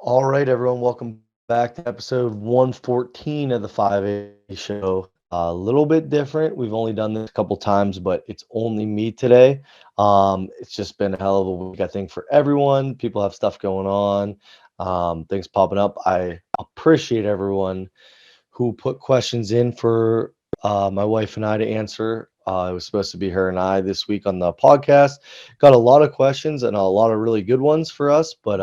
All right, everyone, welcome back to episode 114 of the 5A show. A little bit different. We've only done this a couple times, but it's only me today. It's just been a hell of a week, I think, for everyone. People have stuff going on, things popping up. I appreciate everyone who put questions in for my wife and I to answer. It was supposed to be her and I this week on the podcast. Got a lot of questions and a lot of really good ones for us, but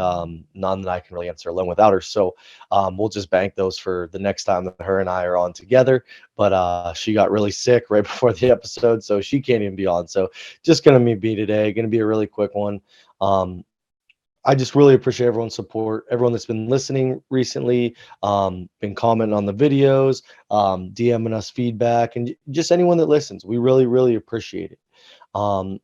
none that I can really answer alone without her. So we'll just bank those for the next time that her and I are on together. But she got really sick right before the episode, so she can't even be on. So just going to be today. Going to be a really quick one. Um, I just really appreciate everyone's support, everyone that's been listening recently, been commenting on the videos, DMing us feedback, and just anyone that listens. We really, really appreciate it. Um,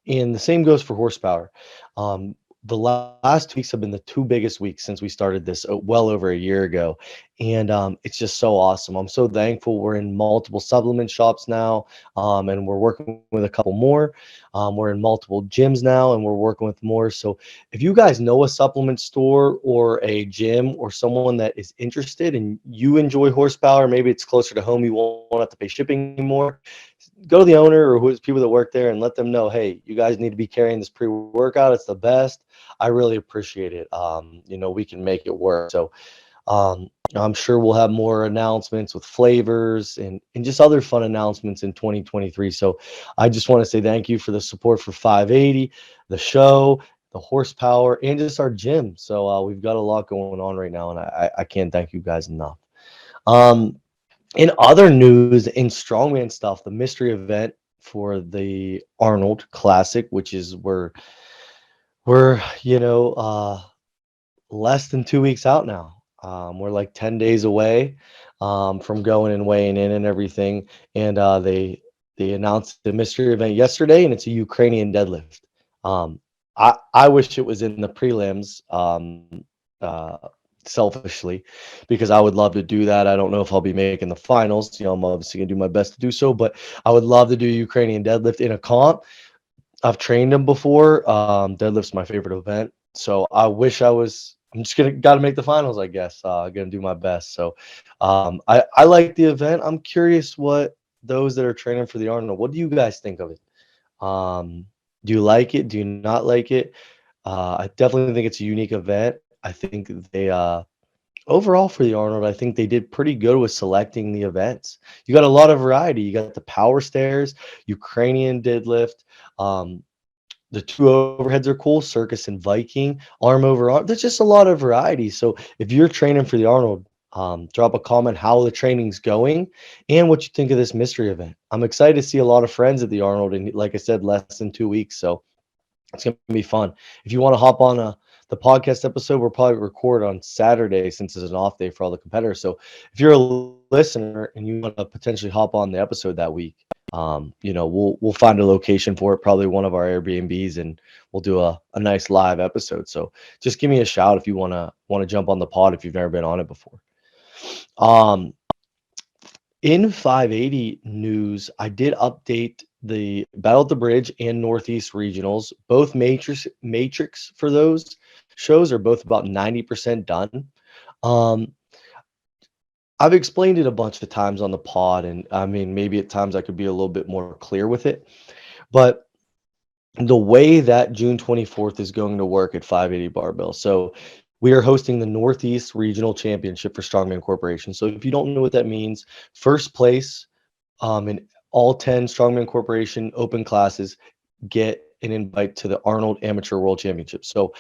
and the same goes for horsepower. Um, the last 2 weeks have been the two biggest weeks since we started this well over a year ago. And it's just so awesome. I'm so thankful. We're in multiple supplement shops now, and we're working with a couple more. We're in multiple gyms now, and we're working with more. So if you guys know a supplement store or a gym or someone that is interested and you enjoy horsepower, maybe it's closer to home, you won't have to pay shipping anymore, go to the owner or who's people that work there and let them know, hey, you guys need to be carrying this pre-workout. It's the best. I really appreciate it. We can make it work. So I'm sure we'll have more announcements with flavors and just other fun announcements in 2023. So I just want to say thank you for the support for 580, the show, the horsepower, and just our gym. So we've got a lot going on right now, and I can't thank you guys enough. Um, in other news, in strongman stuff, the mystery event for the Arnold Classic, which is we're less than 2 weeks out now. We're like 10 days away from going and weighing in and everything. And they announced the mystery event yesterday, and it's a Ukrainian deadlift. I wish it was in the prelims. Uh, Selfishly, because I would love to do that. I don't know if I'll be making the finals. I'm obviously gonna do my best to do so, but I would love to do Ukrainian deadlift in a comp. I've trained them before. Deadlift's my favorite event, so I wish I was. I'm just gonna got to make the finals, I guess. Gonna do my best. So, I like the event. I'm curious what those that are training for the Arnold. What do you guys think of it? Do you like it? Do you not like it? I definitely think it's a unique event. I think they overall for the Arnold, I think they did pretty good with selecting the events. You got a lot of variety. You got the power stairs, Ukrainian deadlift. Um, the two overheads are cool, circus and Viking, arm over arm. There's just a lot of variety. So if you're training for the Arnold, drop a comment how the training's going and what you think of this mystery event. I'm excited to see a lot of friends at the Arnold, and like I said, less than 2 weeks. So it's gonna be fun. If you want to hop on the podcast episode, we'll probably record on Saturday since it's an off day for all the competitors. So if you're a listener and you want to potentially hop on the episode that week, we'll find a location for it, probably one of our Airbnbs, and we'll do a nice live episode. So just give me a shout if you wanna jump on the pod if you've never been on it before. Um, in 580 news, I did update the Battle at the Bridge and Northeast regionals. Both matrix for those shows are both about 90% done. Um, I've explained it a bunch of times on the pod, and I mean, maybe at times I could be a little bit more clear with it. But the way that June 24th is going to work at 580 Barbell. So we are hosting the Northeast Regional Championship for Strongman Corporation. So if you don't know what that means, first place in all 10 Strongman Corporation open classes get an invite to the Arnold Amateur World Championship. So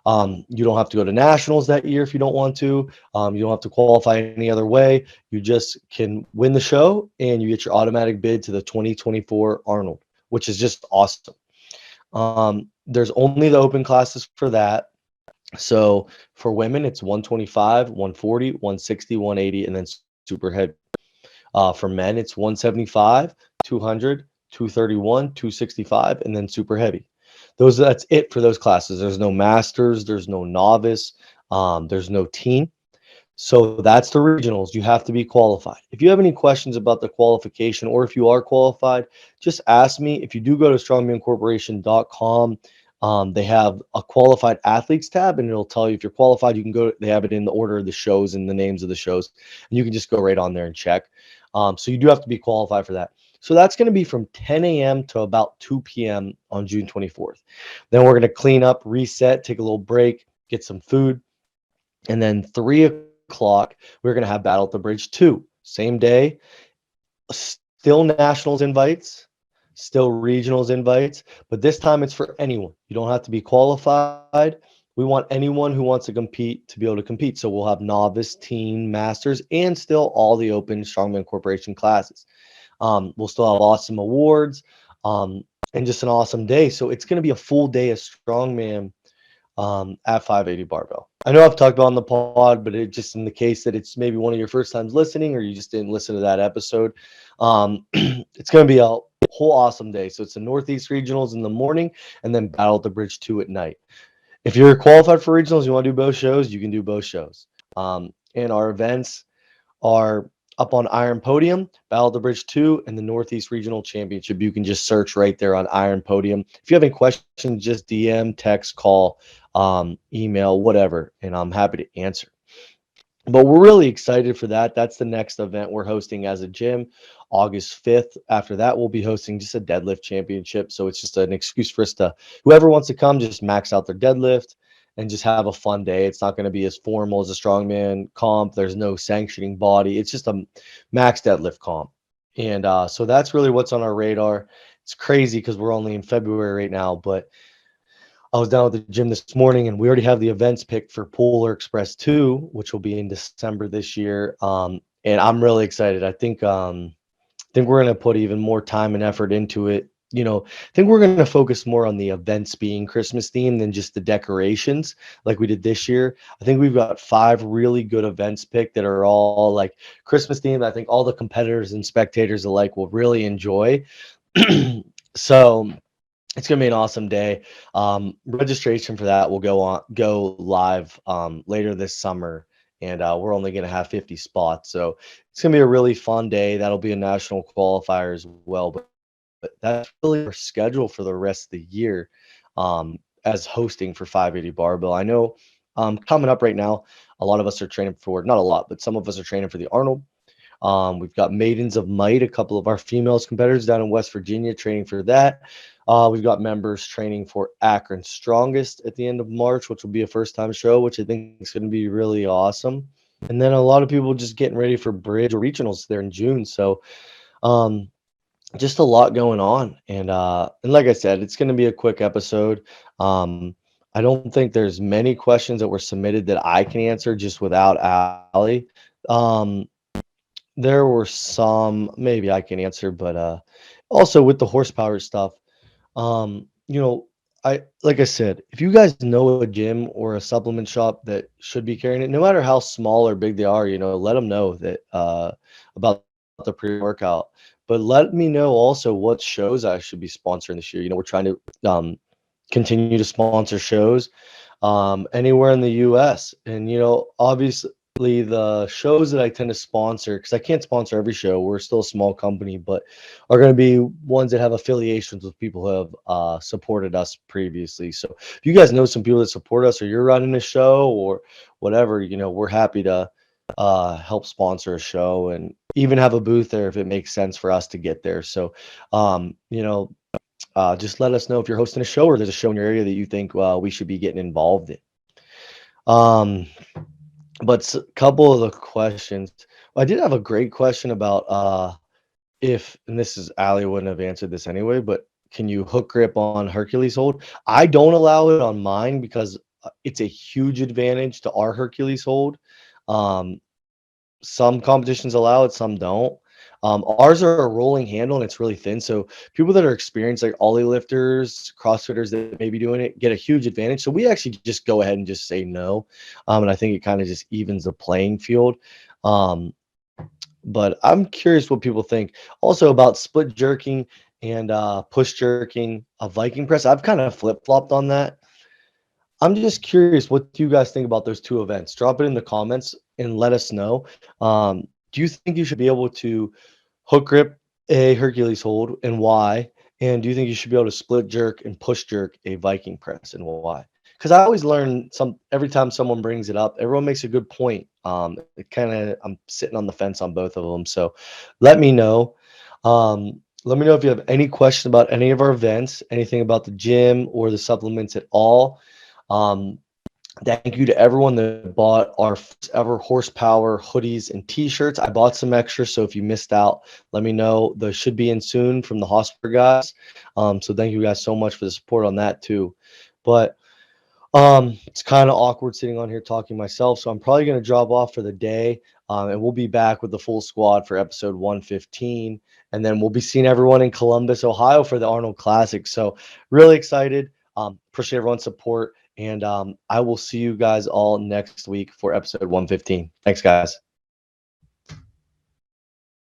you don't have to go to nationals that year if you don't want to. You don't have to qualify any other way. You just can win the show and you get your automatic bid to the 2024 Arnold, which is just awesome. There's only the open classes for that. So for women, it's 125, 140, 160, 180, and then super heavy. For men, it's 175, 200, 231, 265, and then super heavy. That's it for those classes. There's no masters, there's no novice, there's no teen. So that's the regionals. You have to be qualified. If you have any questions about the qualification or if you are qualified, just ask me. If you do go to strongmancorporation.com, They have a qualified athletes tab, and it'll tell you if you're qualified. You can go. They have it in the order of the shows and the names of the shows, and you can just go right on there and check. So you do have to be qualified for that. So that's going to be from 10 a.m. to about 2 p.m. on June 24th. Then we're going to clean up, reset, take a little break, get some food, and then 3 o'clock we're going to have Battle at the Bridge 2. Same day, still nationals invites, still regionals invites, but this time it's for anyone. You don't have to be qualified. We want anyone who wants to compete to be able to compete. So we'll have novice, teen, masters, and still all the open strongman corporation classes. We'll still have awesome awards, and just an awesome day. So it's going to be a full day of strongman at 580 Barbell. I know I've talked about on the pod, but it just in the case that it's maybe one of your first times listening or you just didn't listen to that episode, it's going to be a whole awesome day. So it's the Northeast Regionals in the morning and then Battle at the Bridge 2 at night. If you're qualified for regionals, you want to do both shows, you can do both shows. And our events are up on Iron Podium, Battle of the Bridge 2, and the Northeast Regional Championship. You can just search right there on Iron Podium. If you have any questions, just DM, text, call, email, whatever, and I'm happy to answer. But we're really excited for that. That's the next event we're hosting as a gym, August 5th. After that, we'll be hosting just a deadlift championship. So it's just an excuse for us to, whoever wants to come, just max out their deadlift and just have a fun day. It's not going to be as formal as a strongman comp. There's no sanctioning body. It's just a max deadlift comp. And so that's really what's on our radar. It's crazy because we're only in February right now, but I was down at the gym this morning and we already have the events picked for Polar Express 2, which will be in December this year. And I'm really excited. I think we're going to put even more time and effort into it. I think we're going to focus more on the events being Christmas themed than just the decorations like we did this year. I think we've got 5 really good events picked that are all like Christmas themed. I think all the competitors and spectators alike will really enjoy. So it's gonna be an awesome day. Registration for that will go live later this summer, and we're only gonna have 50 spots. So it's gonna be a really fun day. That'll be a national qualifier as well. But that's really our schedule for the rest of the year as hosting for 580 Barbell. I know coming up right now, a lot of us are training for, not a lot, but some of us are training for the Arnold. We've got Maidens of Might, a couple of our females competitors down in West Virginia training for that. We've got members training for Akron Strongest at the end of March, which will be a first-time show, which I think is going to be really awesome. And then a lot of people just getting ready for Bridge or Regionals there in June. So just a lot going on. And like I said, it's going to be a quick episode. I don't think there's many questions that were submitted that I can answer just without Allie. There were some maybe I can answer, but also with the horsepower stuff, um, you know, I like I said, if you guys know a gym or a supplement shop that should be carrying it, no matter how small or big they are, let them know that about the pre-workout. But let me know also what shows I should be sponsoring this year. We're trying to continue to sponsor shows anywhere in the US. And obviously the shows that I tend to sponsor, because I can't sponsor every show, we're still a small company, but are going to be ones that have affiliations with people who have supported us previously. So if you guys know some people that support us or you're running a show or whatever, we're happy to help sponsor a show and even have a booth there if it makes sense for us to get there. So just let us know if you're hosting a show or there's a show in your area that you think we should be getting involved in. But a couple of the questions, I did have a great question about and this is Ali wouldn't have answered this anyway, but can you hook grip on Hercules hold? I don't allow it on mine because it's a huge advantage to our Hercules hold. Some competitions allow it, some don't. Ours are a rolling handle and it's really thin. So people that are experienced, like ollie lifters, CrossFitters that may be doing it, get a huge advantage. So we actually just go ahead and just say no. And I think it kind of just evens the playing field. But I'm curious what people think. Also about split jerking and push jerking, a Viking press. I've kind of flip-flopped on that. I'm just curious, what do you guys think about those two events? Drop it in the comments and let us know. Do you think you should be able to hook grip a Hercules hold and why? And do you think you should be able to split jerk and push jerk a Viking press, and why? Because I always learn some every time someone brings it up. Everyone makes a good point. It kind of I'm sitting on the fence on both of them. So let me know. Let me know if you have any question about any of our events, anything about the gym or the supplements at all. Um, Thank you to everyone that bought our first ever horsepower hoodies and t-shirts. I bought some extra, so if you missed out, let me know. Those should be in soon from the Hosper guys. So thank you guys so much for the support on that too. But it's kind of awkward sitting on here talking myself, so I'm probably going to drop off for the day, and we'll be back with the full squad for episode 115, and then we'll be seeing everyone in Columbus, Ohio, for the Arnold Classic. So really excited. Appreciate everyone's support, and I will see you guys all next week for episode 115. Thanks, guys.